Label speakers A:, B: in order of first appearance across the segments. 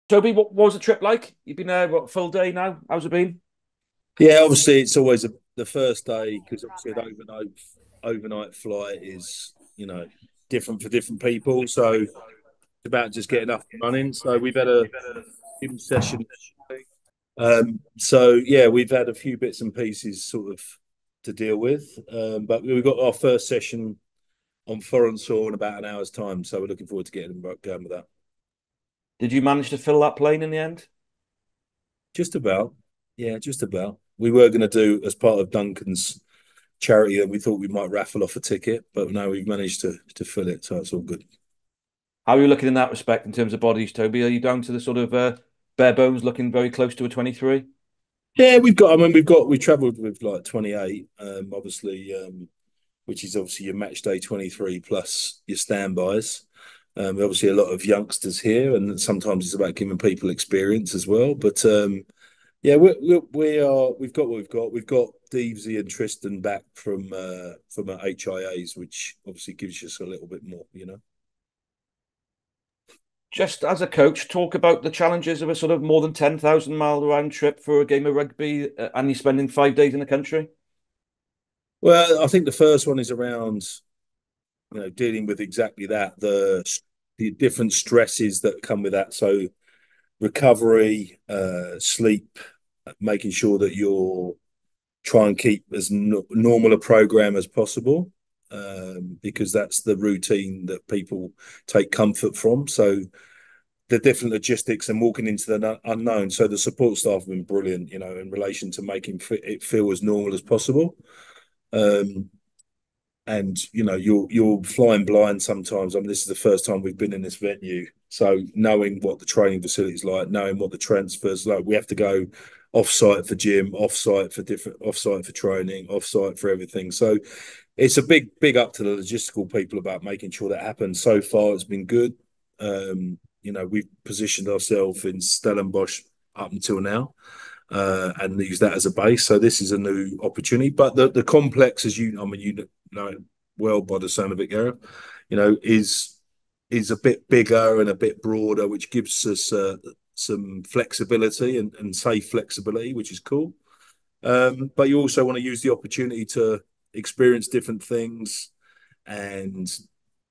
A: Toby, what was the trip like? You've been there, what, full day now? How's it been?
B: Yeah, obviously it's always the first day because obviously an overnight flight is different for different people. So it's about just getting up and running. So we've had a gym session. So yeah, we've had a few bits and pieces sort of to deal with. But we've got our first session on foreign soil in about an hour's time. So we're looking forward to getting going with that.
A: Did you manage to fill that plane in the end?
B: Just about. Yeah, just about. We were going to do as part of Duncan's charity that we thought we might raffle off a ticket, but no, we've managed to fill it, so it's all good.
A: How are you looking in that respect in terms of bodies, Toby? Are you down to the sort of bare bones, looking very close to a 23?
B: Yeah, we've got. I mean, we travelled with like 28, obviously, which is obviously your match day 23 plus your standbys. Obviously, a lot of youngsters here, and sometimes it's about giving people experience as well. But yeah, we've got what we've got. We've got Deavesy and Tristan back from our HIAs, which obviously gives us a little bit more.
A: Just as a coach, talk about the challenges of a sort of more than 10,000 mile round trip for a game of rugby, and you're spending 5 days in the country.
B: Well, I think the first one is around dealing with exactly that, the different stresses that come with that. So recovery, sleep, making sure that you're try and keep as normal a program as possible, because that's the routine that people take comfort from. So the different logistics and walking into the unknown. So the support staff have been brilliant, in relation to making it feel as normal as possible. Um, and you're flying blind sometimes. I mean, this is the first time we've been in this venue, so knowing what the training facilities like, knowing what the transfers like, we have to go off-site for gym, off-site for training, off-site for everything. So it's a big up to the logistical people about making sure that happens. So far, it's been good. We've positioned ourselves in Stellenbosch up until now, and use that as a base. So this is a new opportunity. But the complex, I mean, know it well by the sound of it, Gareth, is a bit bigger and a bit broader, which gives us some flexibility and safe flexibility, which is cool. But you also want to use the opportunity to experience different things and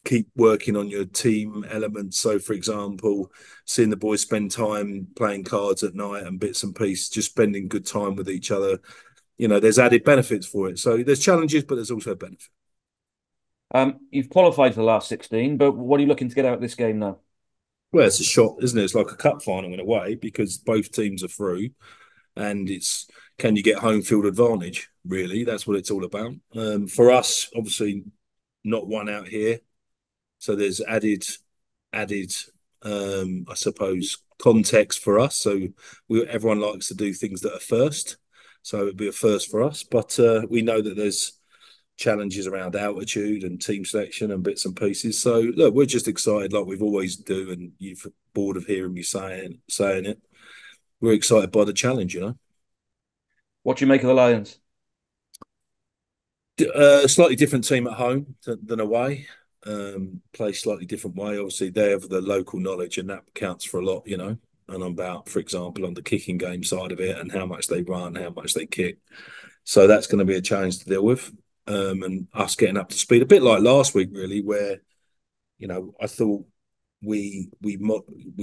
B: keep working on your team elements. So, for example, seeing the boys spend time playing cards at night and bits and pieces, just spending good time with each other. There's added benefits for it. So there's challenges, but there's also benefits.
A: You've qualified for the last 16, but what are you looking to get out of this game now?
B: Well, it's a shot, isn't it? It's like a cup final in a way because both teams are through, and it's can you get home field advantage? Really, that's what it's all about. For us, obviously, not one out here, so there's added, I suppose, context for us. So everyone likes to do things that are first, so it'd be a first for us. But we know that there's challenges around altitude and team selection and bits and pieces. So look, we're just excited like we've always do, and you've bored of hearing me saying it. We're excited by the challenge.
A: What do you make of the Lions?
B: Slightly different team at home than away. Play slightly different way. Obviously, they have the local knowledge, and that counts for a lot. And about, for example, on the kicking game side of it, and how much they run, how much they kick. So that's going to be a challenge to deal with. And us getting up to speed, a bit like last week, really, where I thought we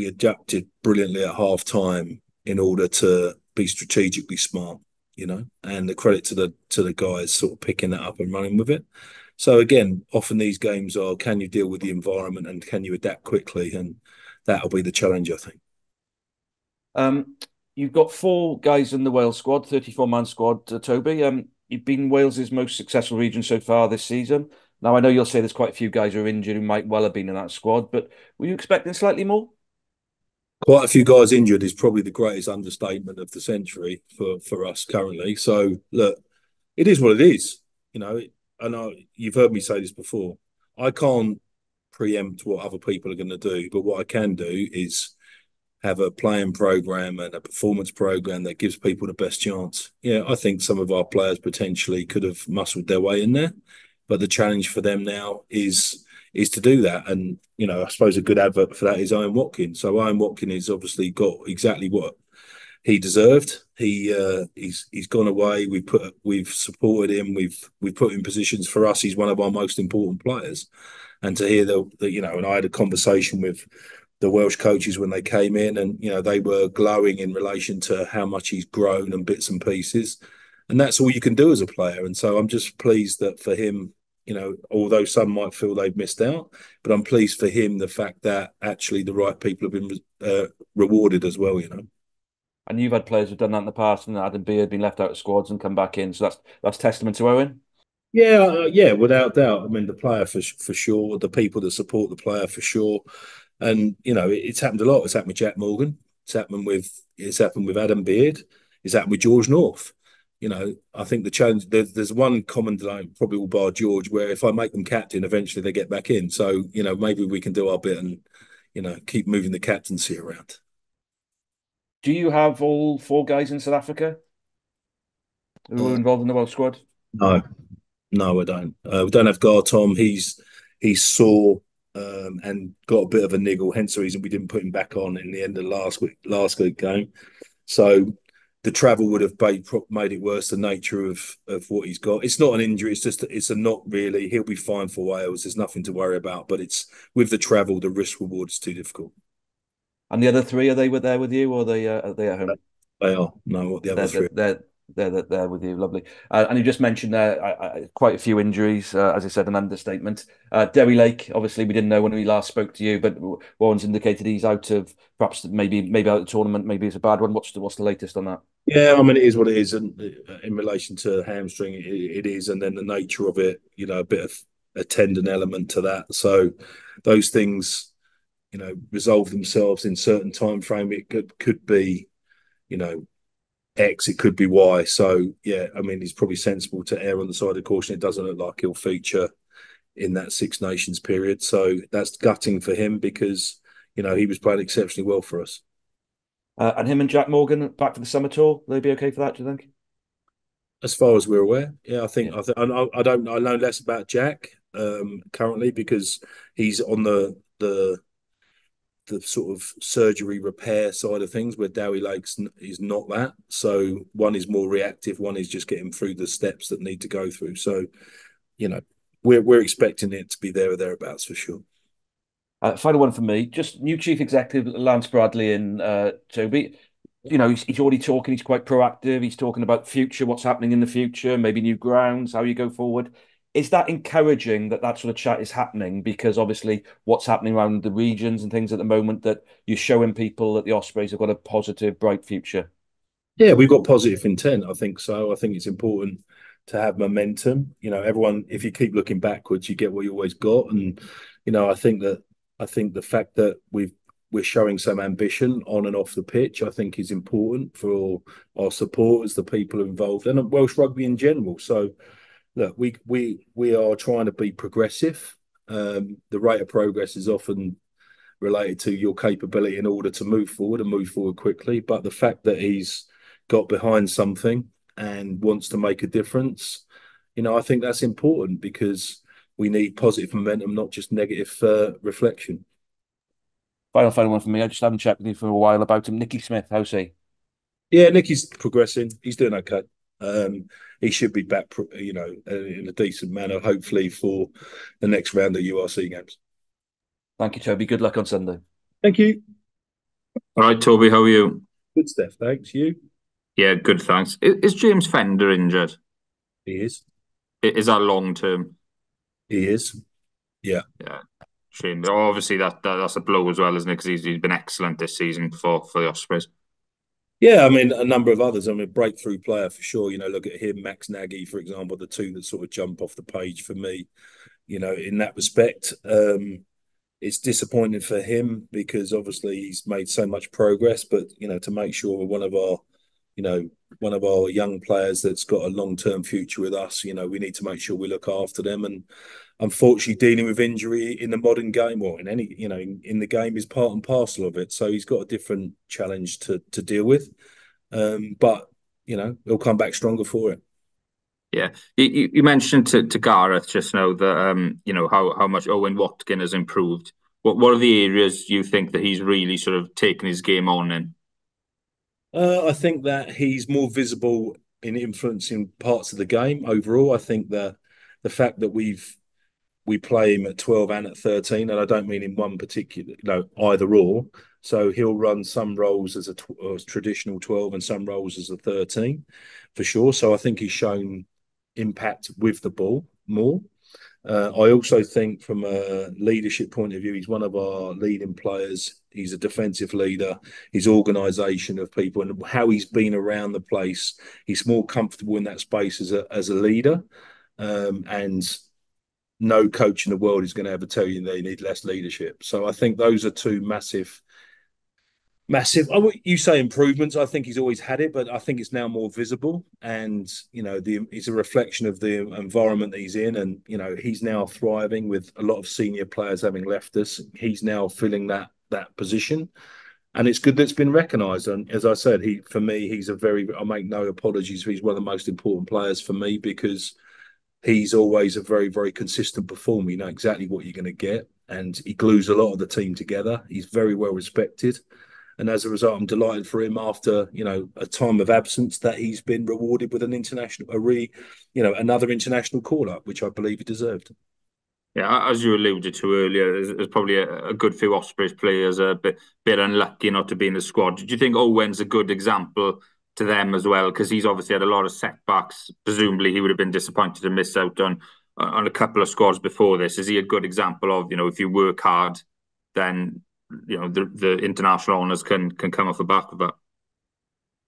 B: adapted brilliantly at half time in order to be strategically smart, and the credit to the guys sort of picking that up and running with it. So again, often these games are, can you deal with the environment and can you adapt quickly? And that'll be the challenge, I think.
A: Um, you've got four guys in the Wales squad, 34-man squad, Toby. You've been Wales's most successful region so far this season. Now, I know you'll say there's quite a few guys who are injured who might well have been in that squad, but were you expecting slightly more?
B: Quite a few guys injured is probably the greatest understatement of the century for us currently. So look, it is what it is, you've heard me say this before. I can't preempt what other people are going to do, but what I can do is have a playing program and a performance program that gives people the best chance. Yeah, I think some of our players potentially could have muscled their way in there, but the challenge for them now is is to do that. And I suppose a good advert for that is Ian Watkin. So Ian Watkin has obviously got exactly what he deserved. He's gone away. We've supported him. We've put him in positions for us. He's one of our most important players. And to hear and I had a conversation with the Welsh coaches when they came in, and they were glowing in relation to how much he's grown and bits and pieces. And that's all you can do as a player. And so I'm just pleased that for him, although some might feel they've missed out, but I'm pleased for him the fact that actually the right people have been rewarded as well.
A: And you've had players who've done that in the past, and Adam Beard been left out of squads and come back in. So that's testament to Owen.
B: Yeah, yeah, without doubt. I mean, the player for sure, the people that support the player for sure, and it's happened a lot. It's happened with Jack Morgan. It's happened with Adam Beard. It's happened with George North. I think the challenge there's one common denominator, probably all bar George, where if I make them captain, eventually they get back in. So maybe we can do our bit and keep moving the captaincy around.
A: Do you have all four guys in South Africa who were
B: Uh,
A: involved in the Welsh squad?
B: no, no, I don't. We don't have Gar Tom. He's sore and got a bit of a niggle. Hence the reason we didn't put him back on in the end of last week game. So the travel would have made it worse. The nature of what he's got. It's not an injury. It's a not really. He'll be fine for Wales. There's nothing to worry about. But it's with the travel, the risk reward is too difficult.
A: And the other three, are they were there with you, or are they at home?
B: They are. No, what the other
A: They're
B: three.
A: they're there with you. Lovely. And you just mentioned there quite a few injuries. As I said, an understatement. Derry Lake, obviously, we didn't know when we last spoke to you, but Warren's indicated he's out of perhaps maybe out of the tournament. Maybe it's a bad one. What's the latest on that?
B: Yeah, I mean, it is what it is, and in relation to hamstring, it is, and then the nature of it, a bit of a tendon element to that. So those things, resolve themselves in certain time frame. It could be, you know, X, it could be Y. So yeah, I mean, it's probably sensible to err on the side of caution. It doesn't look like he'll feature in that Six Nations period. So that's gutting for him because he was playing exceptionally well for us.
A: And him and Jack Morgan back for the summer tour. They'd be okay for that, do you think?
B: As far as we're aware, yeah, I think
A: Yeah.
B: I don't I know less about Jack currently because he's on the sort of surgery repair side of things, where Dowie Lakes is not that. So one is more reactive, one is just getting through the steps that need to go through. So you know, we're expecting it to be there or thereabouts for sure.
A: Final one for me. Just new chief executive Lance Bradley and Toby. He's already talking. He's quite proactive. He's talking about future, what's happening in the future, maybe new grounds, how you go forward. Is that encouraging that sort of chat is happening? Because obviously, what's happening around the regions and things at the moment, that you're showing people that the Ospreys have got a positive, bright future.
B: Yeah, we've got positive intent. I think so. I think it's important to have momentum. Everyone, if you keep looking backwards, you get what you always got. And I think the fact that we're showing some ambition on and off the pitch, I think is important for our supporters, the people involved, and Welsh rugby in general. So look, we are trying to be progressive. The rate of progress is often related to your capability in order to move forward and move forward quickly. But the fact that he's got behind something and wants to make a difference, I think that's important because we need positive momentum, not just negative reflection.
A: Final one for me. I just haven't checked with you for a while about him. Nicky Smith, how's he?
B: Yeah, Nicky's progressing. He's doing okay. He should be back, in a decent manner, hopefully for the next round of URC games.
A: Thank you, Toby. Good luck on Sunday.
B: Thank you.
C: All right, Toby, how are you?
B: Good stuff. Thanks. You?
C: Yeah, good, thanks. Is James Fender injured?
B: He is.
C: Is that long term?
B: He is. Yeah.
C: Yeah, shame. Obviously, that's a blow as well, isn't it? Because he's been excellent this season for the Ospreys.
B: Yeah, I mean, a number of others. I mean, breakthrough player for sure. Look at him, Max Nagy, for example, the two that sort of jump off the page for me, in that respect. It's disappointing for him because obviously he's made so much progress, but, to make sure one of our young players that's got a long-term future with us, we need to make sure we look after them. And unfortunately, dealing with injury in the modern game or in any, in the game is part and parcel of it. So he's got a different challenge to deal with. But he'll come back stronger for it.
C: Yeah, you mentioned to Gareth just now that how much Owen Watkin has improved. What are the areas you think that he's really sort of taken his game on in?
B: I think that he's more visible in influencing parts of the game overall. I think that the fact that we play him at 12 and at 13, and I don't mean in one particular, either or. So he'll run some roles as a traditional 12 and some roles as a 13, for sure. So I think he's shown impact with the ball more. I also think from a leadership point of view, he's one of our leading players. He's a defensive leader. His organisation of people and how he's been around the place, he's more comfortable in that space as a leader. And no coach in the world is going to ever tell you they need less leadership. So I think those are two massive. You say improvements. I think he's always had it, but I think it's now more visible, and it's a reflection of the environment that he's in, and he's now thriving with a lot of senior players having left us. He's now filling that position, and it's good that it's been recognised. And as I said, for me, I make no apologies. He's one of the most important players for me because he's always a very, very consistent performer. You know exactly what you're going to get, and he glues a lot of the team together. He's very well respected. And as a result, I'm delighted for him after, a time of absence that he's been rewarded with another international call-up, which I believe he deserved.
C: Yeah, as you alluded to earlier, there's probably a good few Ospreys players a bit unlucky not to be in the squad. Do you think Owen's a good example to them as well? Because he's obviously had a lot of setbacks. Presumably, he would have been disappointed to miss out on a couple of squads before this. Is he a good example of, if you work hard, then the international honours can come off the back of that?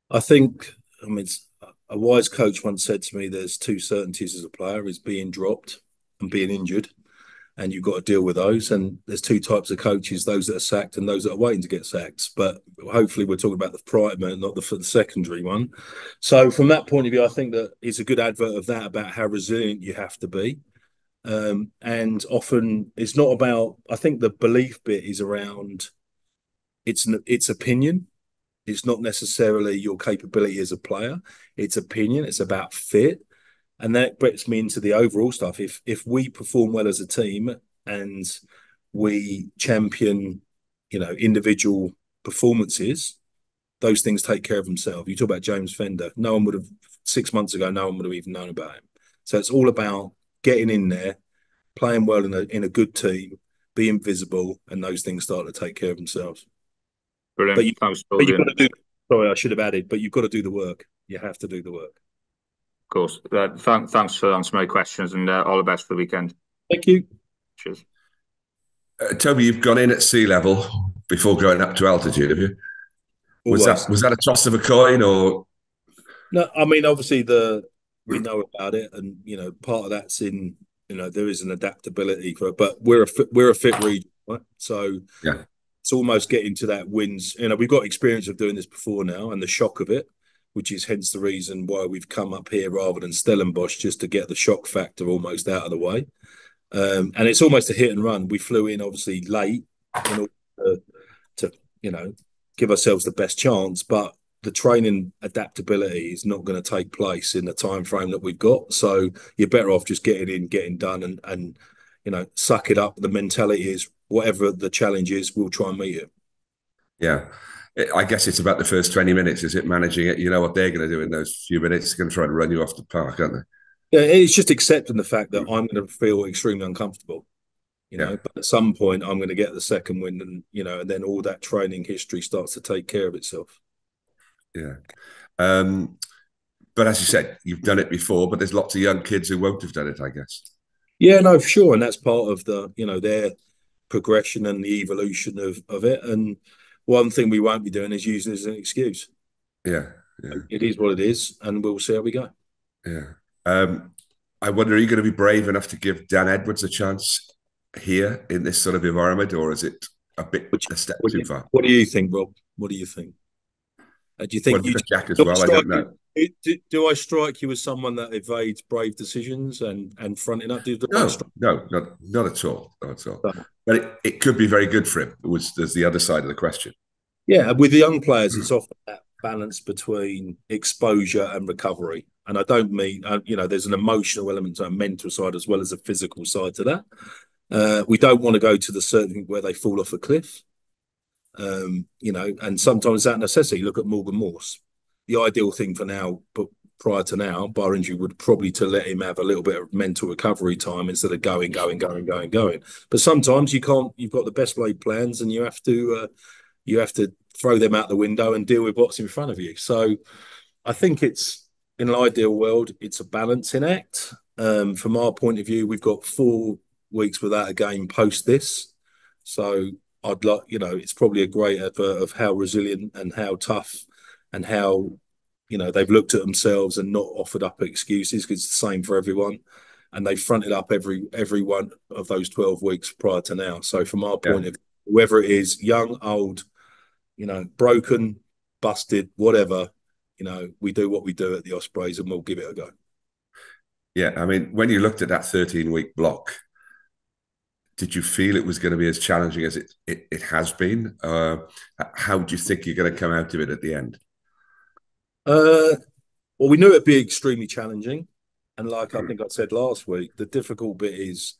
B: I think, a wise coach once said to me, there's two certainties as a player, is being dropped and being injured. And you've got to deal with those. And there's two types of coaches, those that are sacked and those that are waiting to get sacked. But hopefully we're talking about the primary, not the secondary one. So from that point of view, I think that it's a good advert of that about how resilient you have to be. And often it's not about, I think the belief bit is around it's opinion. It's not necessarily your capability as a player. It's opinion. It's about fit. And that brings me into the overall stuff. If we perform well as a team and we champion, individual performances, those things take care of themselves. You talk about James Fender. 6 months ago, no one would have even known about him. So it's all about getting in there, playing well in a good team, being visible, and those things start to take care of themselves.
C: Brilliant.
B: But you've got to do. Sorry, I should have added. But you've got to do the work. You have to do the work.
C: Of course. Thanks for answering my questions, and all the best for the weekend.
B: Thank you.
C: Cheers.
D: Toby, you've gone in at sea level before going up to altitude, have you? Was that a toss of a coin, or?
B: No, obviously we know about it, and part of that's in there is an adaptability for it, but we're a fit region, right? So
D: yeah,
B: it's almost getting to that wins. We've got experience of doing this before now, and the shock of it, which is hence the reason why we've come up here rather than Stellenbosch, just to get the shock factor almost out of the way. And it's almost a hit and run. We flew in obviously late in order to give ourselves the best chance, but the training adaptability is not going to take place in the time frame that we've got. So you're better off just getting in, getting done, and suck it up. The mentality is whatever the challenge is, we'll try and meet it.
D: Yeah. I guess it's about the first 20 minutes, is it? Managing it. You know what they're going to do in those few minutes. They're going to try and run you off the park, aren't they?
B: Yeah, it's just accepting the fact that I'm going to feel extremely uncomfortable. But at some point I'm going to get the second wind, and and then all that training history starts to take care of itself.
D: Yeah. But as you said, you've done it before, but there's lots of young kids who won't have done it, I guess.
B: Yeah, no, for sure. And that's part of the, their progression and the evolution of it. And one thing we won't be doing is using it as an excuse.
D: Yeah.
B: It is what it is, and we'll see how we go.
D: Yeah. I wonder, are you going to be brave enough to give Dan Edwards a chance here in this sort of environment, or is it a step too far?
B: What do you think, Rob? What do you think? Do you think
D: Jack as well? I don't know.
B: Do I strike you as someone that evades brave decisions and fronting up?
D: No, not at all. Not at all. No. But it could be very good for him. There's the other side of the question.
B: Yeah, with the young players, it's often that balance between exposure and recovery. And I don't mean, there's an emotional element to a mental side as well as a physical side to that. We don't want to go to the certain where they fall off a cliff. And sometimes that necessity. Look at Morgan Morse. The ideal thing for now, but prior to now, bar injury, would probably to let him have a little bit of mental recovery time instead of going. But sometimes you can't. You've got the best laid plans, and you have to throw them out the window and deal with what's in front of you. So I think it's, in an ideal world, it's a balancing act. From our point of view, we've got 4 weeks without a game post this. So I'd like, it's probably a great advert of how resilient and how tough and how, they've looked at themselves and not offered up excuses, because it's the same for everyone. And they fronted up every one of those 12 weeks prior to now. So from our point of view, whoever it is, young, old, broken, busted, whatever, we do what we do at the Ospreys and we'll give it a go.
D: Yeah, I mean, when you looked at that 13-week block, did you feel it was going to be as challenging as it has been? How do you think you're going to come out of it at the end?
B: Well, we knew it'd be extremely challenging. And like I think I said last week, the difficult bit is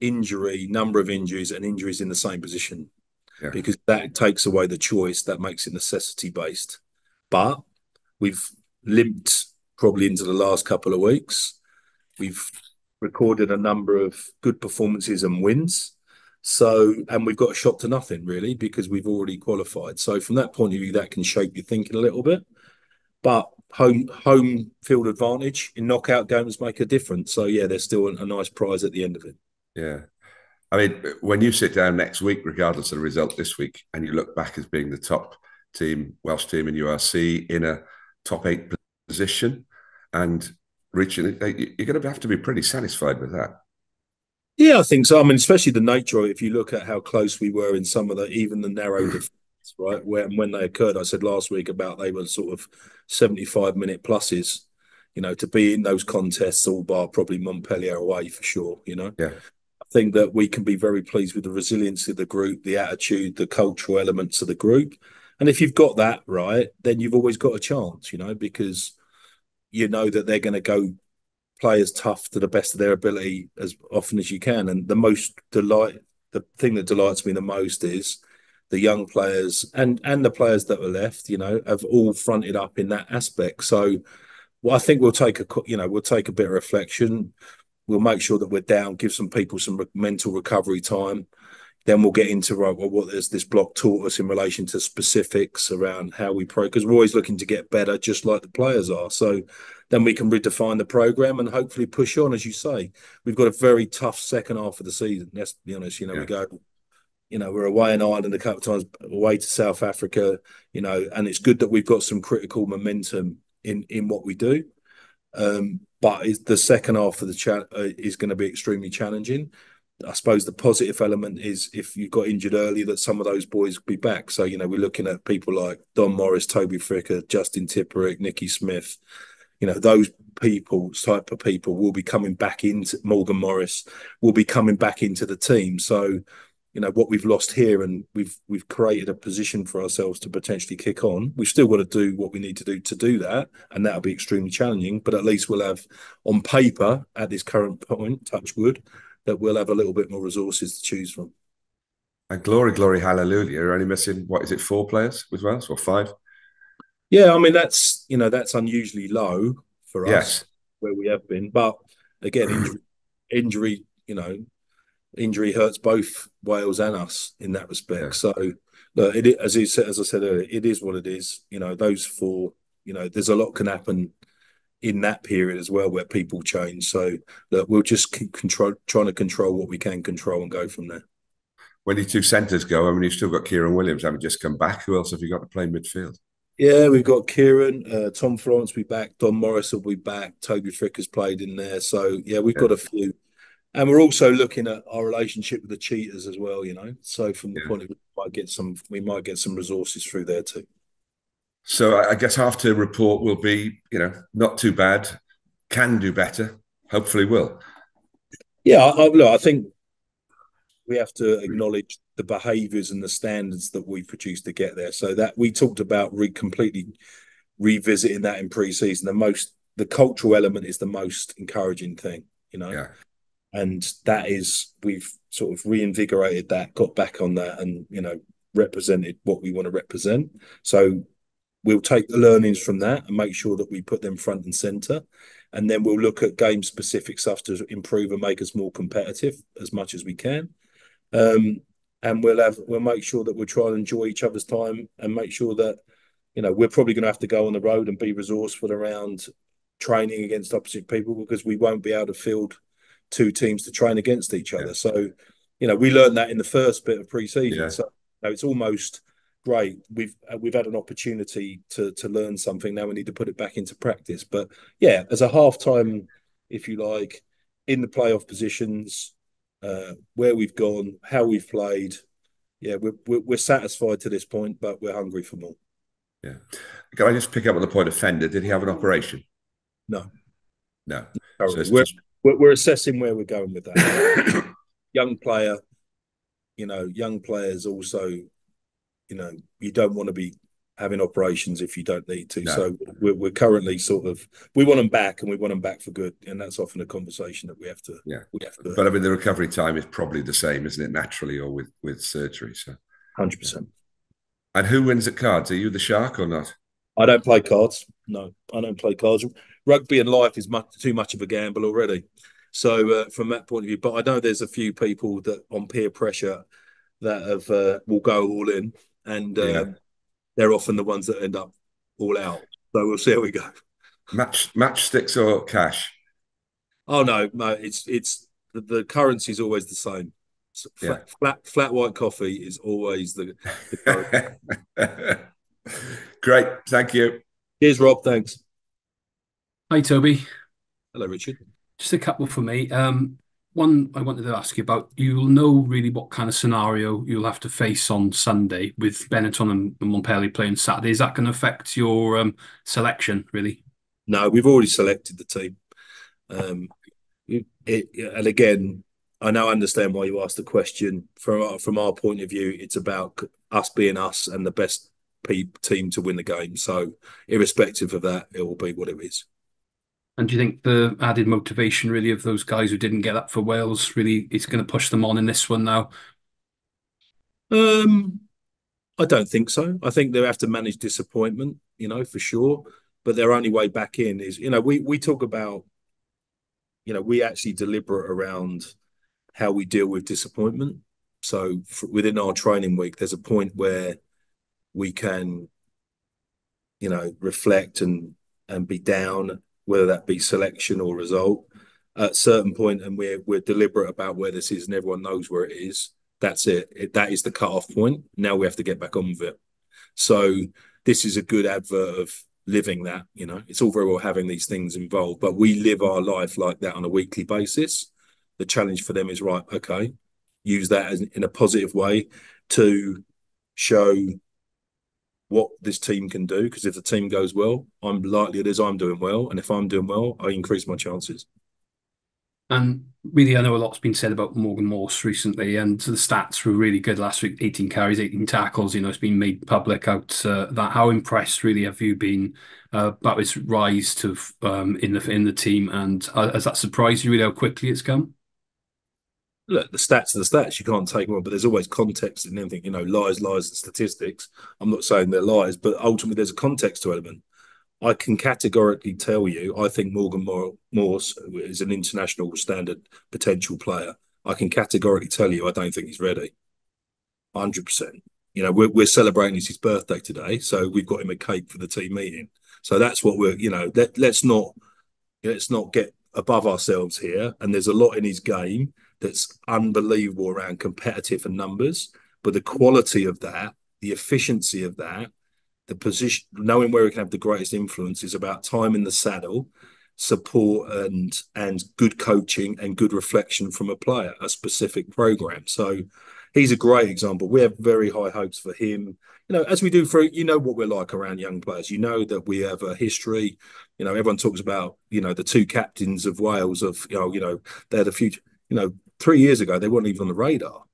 B: injury, number of injuries, and injuries in the same position. Yeah. Because that takes away the choice, that makes it necessity-based. But we've limped probably into the last couple of weeks. We've recorded a number of good performances and wins. And we've got a shot to nothing, really, because we've already qualified. So from that point of view, that can shape your thinking a little bit. But home field advantage in knockout games make a difference. So, yeah, there's still a nice prize at the end of it.
D: Yeah. I mean, when you sit down next week, regardless of the result this week, and you look back as being the top team, Welsh team in URC in a top 8 position and reaching it, you're going to have to be pretty satisfied with that.
B: Yeah, I think so. I mean, especially the nature of it, if you look at how close we were in some of even the narrow defense, right? When they occurred, I said last week about they were sort of 75-minute pluses, to be in those contests, all bar probably Montpellier away for sure,
D: Yeah.
B: I think that we can be very pleased with the resilience of the group, the attitude, the cultural elements of the group. And if you've got that right, then you've always got a chance, because you know that they're going to go play as tough to the best of their ability as often as you can. And the thing that delights me the most is the young players and the players that were left, have all fronted up in that aspect. So I think we'll take a bit of reflection. We'll make sure that we're down, give some people some mental recovery time. Then we'll get into, what has this block taught us in relation to specifics around how we because we're always looking to get better, just like the players are. So then we can redefine the program and hopefully push on, as you say. We've got a very tough second half of the season. Let's be honest, we go, we're away in Ireland a couple of times, away to South Africa, and it's good that we've got some critical momentum in what we do. But the second half of the is going to be extremely challenging. I suppose the positive element is if you got injured early, that some of those boys will be back. So, we're looking at people like Don Morris, Toby Fricker, Justin Tipperick, Nicky Smith. Those type of people will be coming back into Morgan Morris, will be coming back into the team. So, what we've lost here, and we've created a position for ourselves to potentially kick on. We've still got to do what we need to do that, and that'll be extremely challenging. But at least we'll have on paper at this current point, touch wood, that we'll have a little bit more resources to choose from.
D: And glory, hallelujah! You're only missing 4 players as well, or 5?
B: Yeah, I mean that's unusually low for us where we have been. But again, injury hurts both Wales and us in that respect. Yeah. So, look, as I said earlier, it is what it is. Those 4. There's a lot can happen in that period as well where people change. So, look, we'll just keep trying to control what we can control and go from there.
D: When your 2 centres go, I mean, you've still got Kieran Williams having just come back. Who else have you got to play midfield?
B: Yeah, we've got Kieran, Tom Florence will be back, Don Morris will be back, Toby Fricker's played in there. So, yeah, we've got a few. And we're also looking at our relationship with the Cheetahs as well, So from the point of view, we might get some resources through there too.
D: So I guess half-term report will be, not too bad, can do better, hopefully will.
B: Yeah, I think we have to acknowledge the behaviours and the standards that we produced to get there. So that we talked about completely revisiting that in pre-season. the cultural element is the most encouraging thing, you know.
D: Yeah.
B: And that is, we've sort of reinvigorated that, got back on that, and, you know, represented what we want to represent. So we'll take the learnings from that and make sure that we put them front and center. And then we'll look at game specific stuff to improve and make us more competitive as much as we can. And we'll make sure that we'll try and enjoy each other's time and make sure that, you know, we're probably going to have to go on the road and be resourceful around training against opposite people, because we won't be able to field two teams to train against each other. So, you know, we learned that in the first bit of pre-season. So, you know, it's almost great. We've had an opportunity to learn something. Now we need to put it back into practice. But yeah, as a halftime, if you like, in the playoff positions, where we've gone, how we've played, yeah, we're satisfied to this point, but we're hungry for more.
D: Yeah. Can I just pick up on the point of Fender? Did he have an operation?
B: No.
D: So
B: we're assessing where we're going with that. Young player, you know, young players also, you know, you don't want to be having operations if you don't need to.
D: No.
B: So we're currently sort of, we want them back, and we want them back for good. And that's often a conversation that we have to.
D: But I mean, the recovery time is probably the same, isn't it? Naturally, or with surgery. So
B: 100%.
D: And who wins at cards? Are you the shark or not?
B: I don't play cards. No, I don't play cards. Rugby and life is too much of a gamble already. So from that point of view, but I know there's a few people that on peer pressure that have will go all in, and they're often the ones that end up all out. So we'll see how we go.
D: Matchsticks or cash?
B: Oh no, it's the currency is always the same. Flat white coffee is always the currency.
D: Great, thank you.
B: Cheers, Rob. Thanks.
E: Hi, Toby.
B: Hello, Richard.
E: Just a couple for me. One I wanted to ask you about. You'll know really what kind of scenario you'll have to face on Sunday with Benetton and Montpellier playing Saturday. Is that going to affect your selection, really?
B: No, we've already selected the team. And again, I understand why you asked the question. From our point of view, it's about us being us and the best team to win the game. So irrespective of that, it will be what it is.
E: And do you think the added motivation really of those guys who didn't get up for Wales really is going to push them on in this one now?
B: I don't think so. I think they have to manage disappointment, you know, for sure. But their only way back in is, you know, we talk about, you know, we actually deliberate around how we deal with disappointment. So within our training week, there's a point where we can, you know, reflect and be down, whether that be selection or result at a certain point, and we're deliberate about where this is, and everyone knows where it is. That's it. That is the cut-off point. Now we have to get back on with it. So this is a good advert of living that, you know. It's all very well having these things involved, but we live our life like that on a weekly basis. The challenge for them is, right, okay, use that in a positive way to show what this team can do, because if the team goes well, I'm likely it is I'm doing well, and if I'm doing well, I increase my chances.
E: And really, I know a lot's been said about Morgan Morse recently, and the stats were really good last week. 18 carries, 18 tackles. You know, it's been made public out that. How impressed really have you been about his rise to in the team, and has that surprised you really how quickly it's come?
B: Look, the stats are the stats. You can't take them on, but there's always context in anything. You know, lies, and statistics. I'm not saying they're lies, but ultimately there's a context to element. I can categorically tell you, I think Morgan Morse is an international standard potential player. I can categorically tell you, I don't think he's ready. 100%. You know, we're celebrating his birthday today, so we've got him a cake for the team meeting. So that's what we're, you know, let's not get above ourselves here. And there's a lot in his game that's unbelievable around competitive and numbers, but the quality of that, the efficiency of that, the position, knowing where he can have the greatest influence is about time in the saddle, support and good coaching and good reflection from a player, a specific program. So he's a great example. We have very high hopes for him. You know, as we do for, you know, what we're like around young players. You know that we have a history. You know, everyone talks about, you know, the two captains of Wales of, you know, they're the future. You know, 3 years ago, they weren't even on the radar.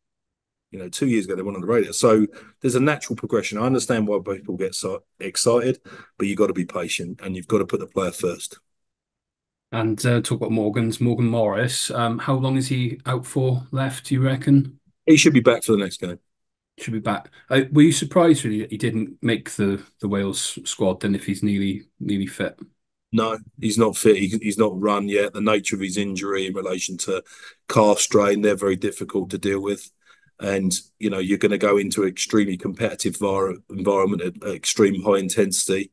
B: You know, 2 years ago, they weren't on the radar. So there's a natural progression. I understand why people get so excited, but you've got to be patient and you've got to put the player first.
E: And talk about Morgan Morris. How long is he out for left, do you reckon?
B: He should be back for the next game.
E: Should be back. Were you surprised really that he didn't make the Wales squad then if he's nearly fit?
B: No, he's not fit. He's not run yet. The nature of his injury in relation to calf strain, they're very difficult to deal with. And, you're going to go into an extremely competitive environment at extreme high intensity.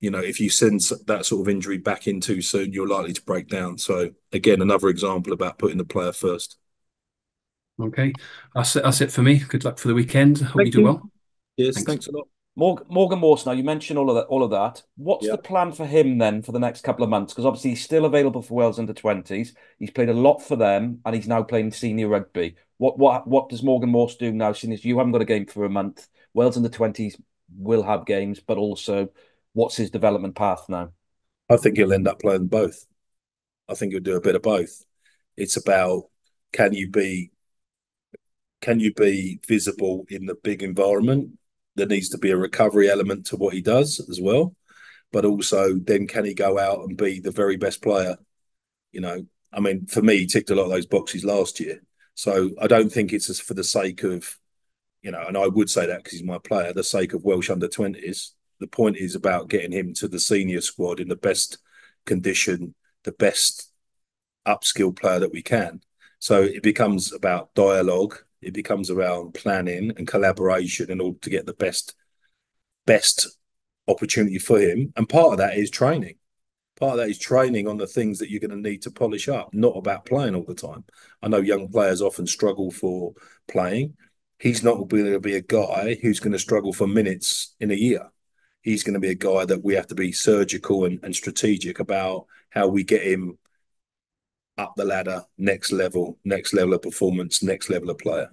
B: If you send that sort of injury back in too soon, you're likely to break down. So, again, another example about putting the player first.
E: Okay, that's it for me. Good luck for the weekend. Hope you
B: Thank
E: do
B: you.
E: well.
B: Yes,
E: Thanks.
B: thanks a lot.
A: Morgan Morse, now you mentioned all of that. What's
B: Yeah.
A: the plan for him then for the next couple of months? Because obviously he's still available for Wales under 20s. He's played a lot for them and he's now playing senior rugby. What does Morgan Morse do now, seeing as you haven't got a game for a month? Wales under 20s will have games, but also what's his development path now?
B: I think he'll end up playing both. I think he'll do a bit of both. It's about can you be visible in the big environment? There needs to be a recovery element to what he does as well. But also then can he go out and be the very best player? For me, he ticked a lot of those boxes last year. So I don't think it's just for the sake of, and I would say that because he's my player, the sake of Welsh under 20s. The point is about getting him to the senior squad in the best condition, the best upskill player that we can. So it becomes about dialogue. It becomes around planning and collaboration in order to get the best opportunity for him. And part of that is training. Part of that is training on the things that you're going to need to polish up, not about playing all the time. I know young players often struggle for playing. He's not going to be a guy who's going to struggle for minutes in a year. He's going to be a guy that we have to be surgical and strategic about how we get him up the ladder, next level of performance, next level of player.